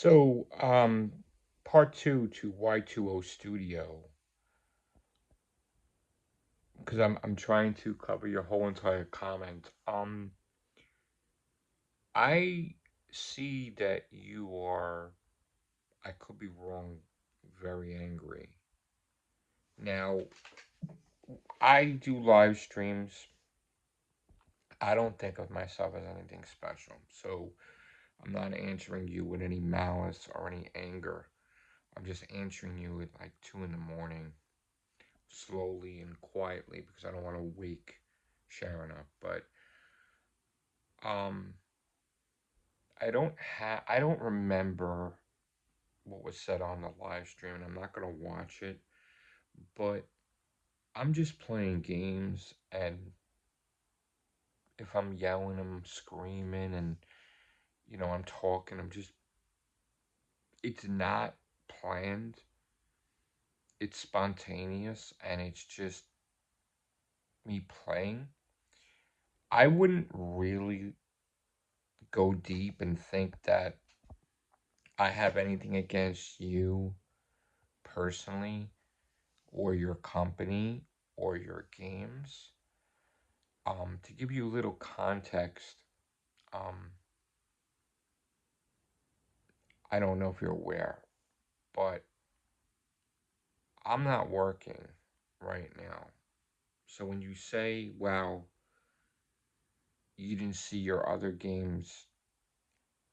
So, part two to Y2O Studio, because I'm trying to cover your whole entire comment. I see that you are, I could be wrong, very angry. Now, I do live streams. I don't think of myself as anything special. So, I'm not answering you with any malice or any anger. I'm just answering you at like 2 in the morning slowly and quietly because I don't want to wake Sharon up. But um, I don't remember what was said on the live stream, and I'm not gonna watch it. But I'm just playing games, and if I'm yelling, I'm screaming, and I'm talking. It's not planned. It's spontaneous, and it's just me playing. I wouldn't really go deep and think that I have anything against you personally or your company or your games. To give you a little context, um, I don't know if you're aware, but I'm not working right now. So when you say, well, you didn't see your other games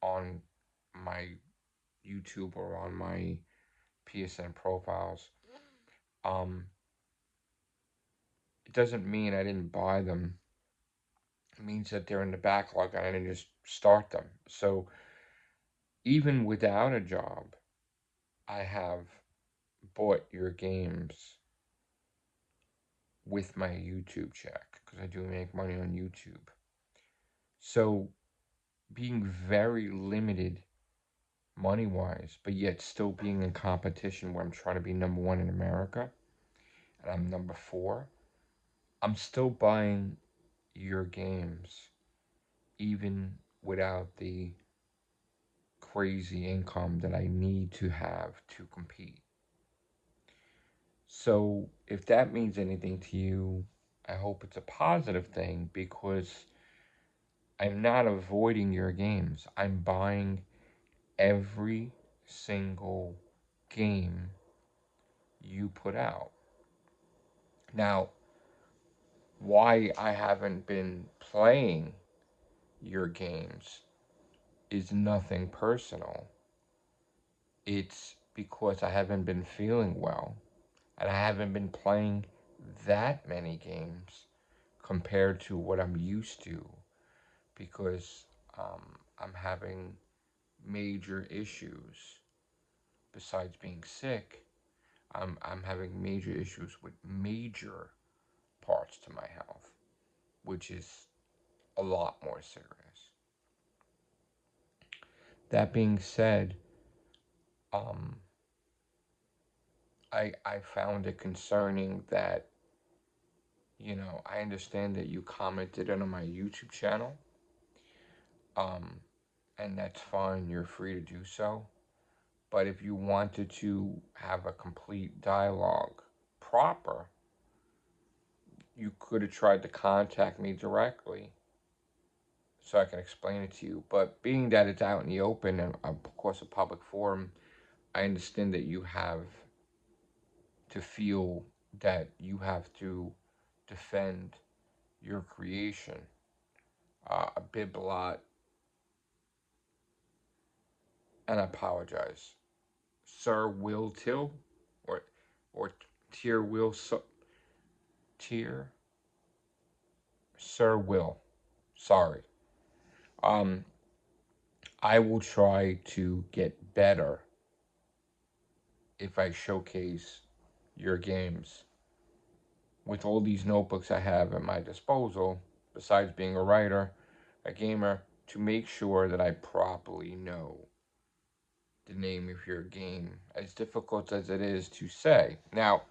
on my YouTube or on my PSN profiles, um, it doesn't mean I didn't buy them. It means that they're in the backlog and I didn't just start them. So even without a job, I have bought your games with my YouTube check because I do make money on YouTube. So being very limited money wise, but yet still being in competition where I'm trying to be number one in America and I'm number four, I'm still buying your games even without the crazy income that I need to have to compete. So, if that means anything to you, I hope it's a positive thing because I'm not avoiding your games. I'm buying every single game you put out. Now, why I haven't been playing your games is nothing personal. It's because I haven't been feeling well and I haven't been playing that many games compared to what I'm used to because I'm having major issues. Besides being sick, I'm having major issues with major parts to my health, which is a lot more serious. That being said, um, I found it concerning that, I understand that you commented on my YouTube channel, um, and that's fine, you're free to do so. But if you wanted to have a complete dialogue proper, you could have tried to contact me directly so I can explain it to you. But being that it's out in the open and, of course, a public forum, I understand that you have to feel that you have to defend your creation. A Bibelot, and I apologize. Sir Will Till, or or Tier Will Tier Sir Will. Sorry. Um, I will try to get better if I showcase your games. With all these notebooks I have at my disposal, besides being a writer, a gamer, to make sure that I properly know the name of your game, as difficult as it is to say. Now,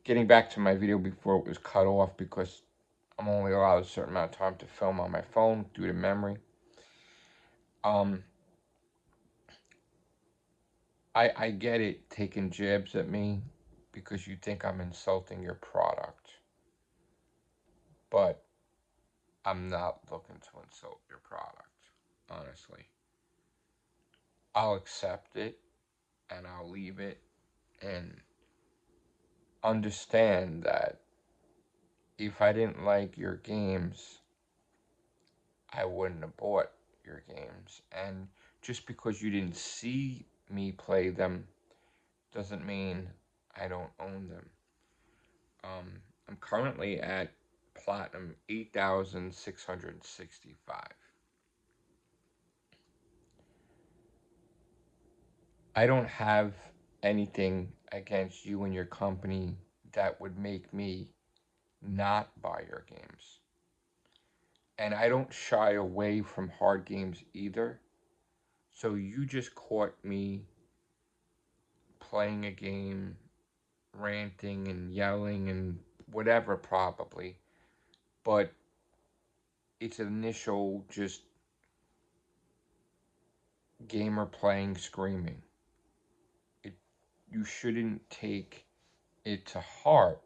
getting back to my video before it was cut off because I'm only allowed a certain amount of time to film on my phone due to memory. Um, I get it taking jabs at me because you think I'm insulting your product, but I'm not looking to insult your product, honestly. I'll accept it and I'll leave it and understand that if I didn't like your games, I wouldn't have bought your games. And just because you didn't see me play them doesn't mean I don't own them. I'm currently at platinum 8,665. I don't have anything against you and your company that would make me not buy your games. And I don't shy away from hard games either. So you just caught me playing a game, ranting and yelling and whatever, probably. But it's initial just gamer playing screaming. It, you shouldn't take it to heart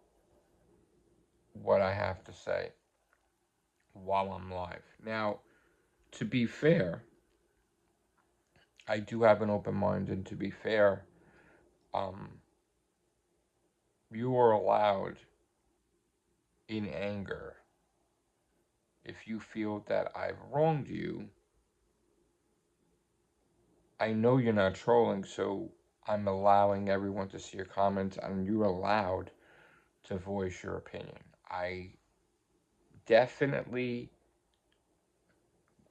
what I have to say while I'm live. Now, to be fair, I do have an open mind, and to be fair, um, you are allowed in anger, if you feel that I've wronged you. I know you're not trolling, so I'm allowing everyone to see your comments, and you're allowed to voice your opinion. I definitely,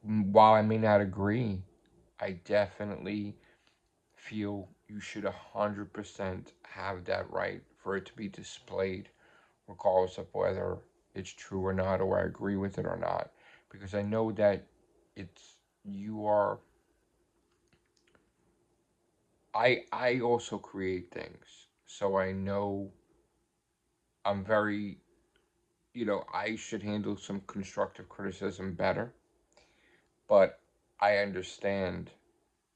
while I may not agree, I definitely feel you should 100% have that right for it to be displayed, regardless of whether it's true or not, or I agree with it or not. Because I know that it's, you are, I also create things. So I know I'm very, I should handle some constructive criticism better. But I understand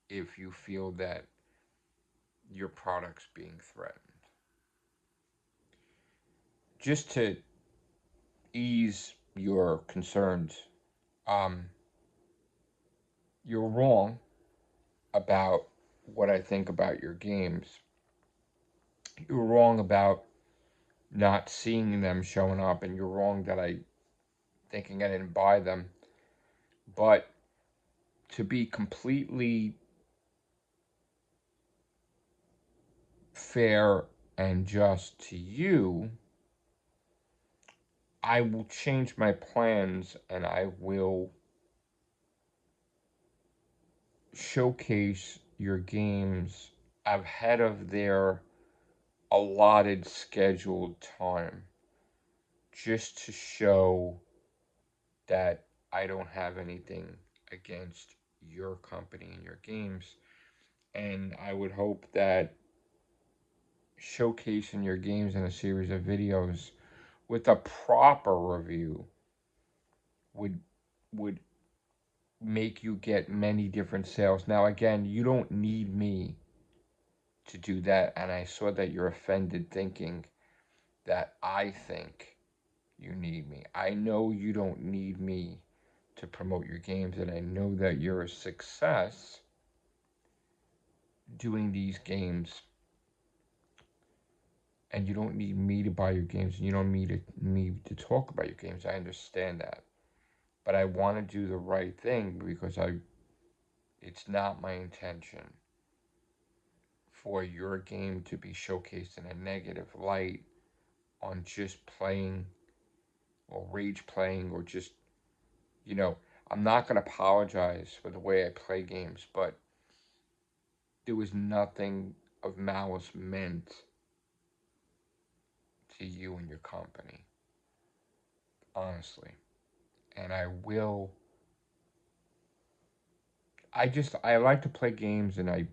if you feel that your product's being threatened. Just to ease your concerns, um, you're wrong about what I think about your games. You're wrong about not seeing them showing up, and you're wrong that I thinking I didn't buy them. But to be completely fair and just to you, I will change my plans and I will showcase your games ahead of their allotted scheduled time, just to show that I don't have anything against your company and your games. And I would hope that showcasing your games in a series of videos with a proper review would would make you get many different sales. Now again, you don't need me to do that, and I saw that you're offended thinking that I think you need me. I know you don't need me to promote your games, and I know that you're a success doing these games, and you don't need me to buy your games, and you don't need me to talk about your games. I understand that. But I want to do the right thing because it's not my intention for your game to be showcased in a negative light on just playing or rage playing or just, you know, I'm not going to apologize for the way I play games, but there was nothing of malice meant to you and your company, honestly. And I like to play games and I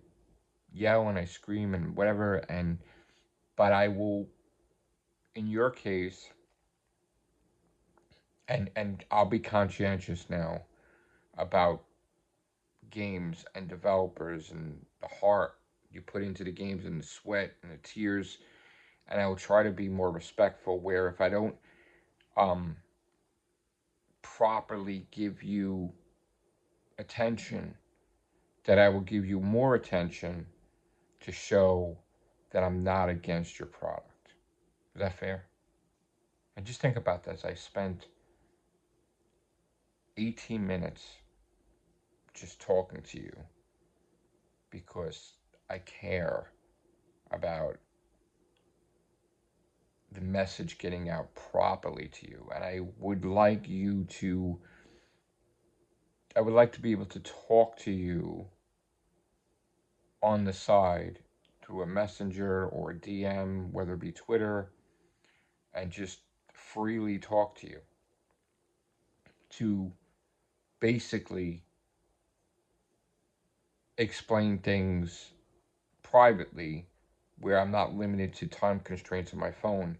yell and I scream and whatever, but I will, in your case, and I'll be conscientious now about games and developers and the heart you put into the games and the sweat and the tears, and I will try to be more respectful. Where if I don't um, properly give you attention, that I will give you more attention to show that I'm not against your product. Is that fair? And just think about this. I spent 18 minutes just talking to you because I care about the message getting out properly to you. And I would like to be able to talk to you on the side through a messenger or a DM, whether it be Twitter, and just freely talk to you to basically explain things privately where I'm not limited to time constraints on my phone,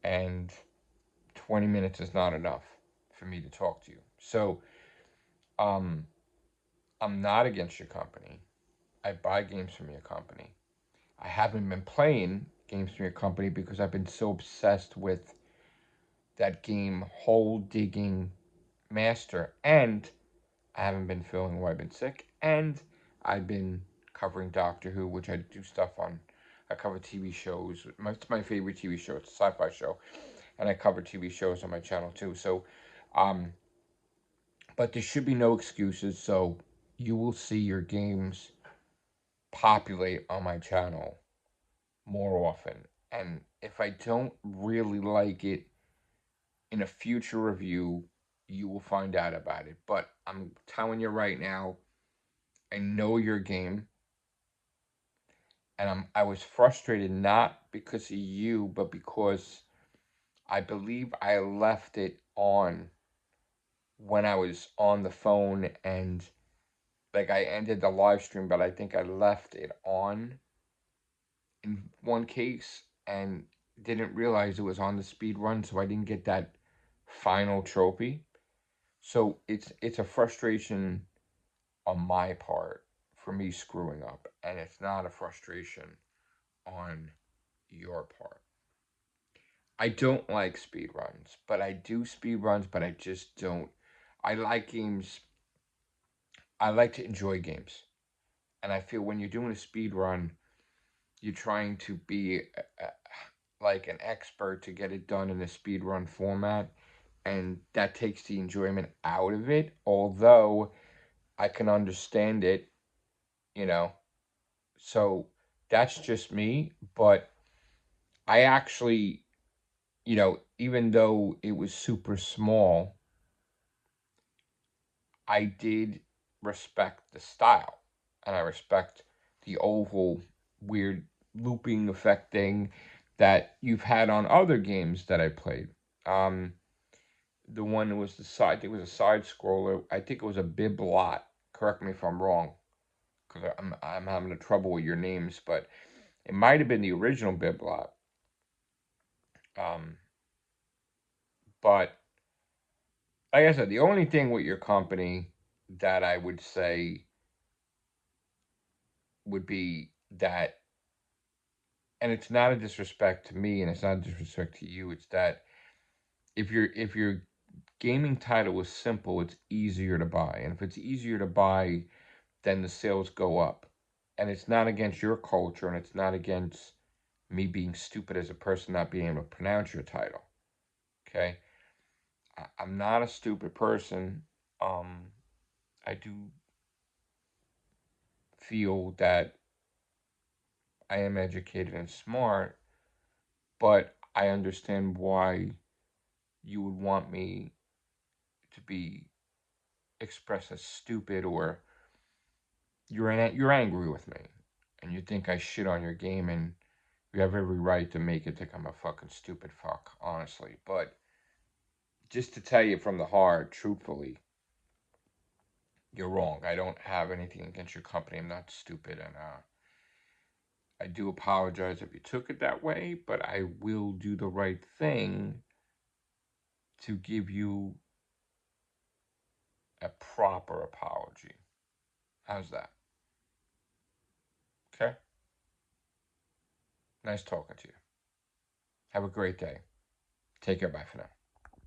and 20 minutes is not enough for me to talk to you. So, um, I'm not against your company. I buy games from your company. I haven't been playing games from your company because I've been so obsessed with that game hole digging master, and I haven't been feeling well. I've been sick, and I've been covering Doctor Who, which I do stuff on. I cover TV shows. It's my favorite TV show. It's a sci-fi show, and I cover TV shows on my channel too. So, um, but there should be no excuses. So you will see your games populate on my channel more often. And if I don't really like it in a future review, you will find out about it. But I'm telling you right now, I know your game, and I was frustrated not because of you, but because I believe I left it on when I was on the phone, and like I ended the live stream, but I think I left it on in one case and didn't realize it was on the speed run, so I didn't get that final trophy. So it's a frustration on my part for me screwing up, and it's not a frustration on your part. I don't like speed runs, but I do speed runs, but I just don't. I like games. I like to enjoy games, and I feel when you're doing a speed run, you're trying to be like an expert to get it done in a speed run format, and that takes the enjoyment out of it. Although I can understand it, you know. So that's just me, but I actually, even though it was super small, I did respect the style, and I respect the oval weird looping effect thing that you've had on other games that I played. Um, the one that was I think it was a side scroller. I think it was a Bibelot. Correct me if I'm wrong, because I'm having a trouble with your names, but it might have been the original Bibelot. Um, but like I said, the only thing with your company that I would say would be that, and it's not a disrespect to me, and it's not a disrespect to you. It's that if your gaming title is simple, it's easier to buy, and if it's easier to buy, then the sales go up. And it's not against your culture, and it's not against me being stupid as a person not being able to pronounce your title. Okay, I'm not a stupid person. Um, I do feel that I am educated and smart, but I understand why you would want me to be expressed as stupid, or you're angry with me and you think I shit on your game, and you have every right to make it think I'm a fucking stupid fuck, honestly. But just to tell you from the heart, truthfully, you're wrong. I don't have anything against your company. I'm not stupid, and I do apologize if you took it that way, but I will do the right thing to give you a proper apology. How's that? Okay? Nice talking to you. Have a great day. Take care. Bye for now.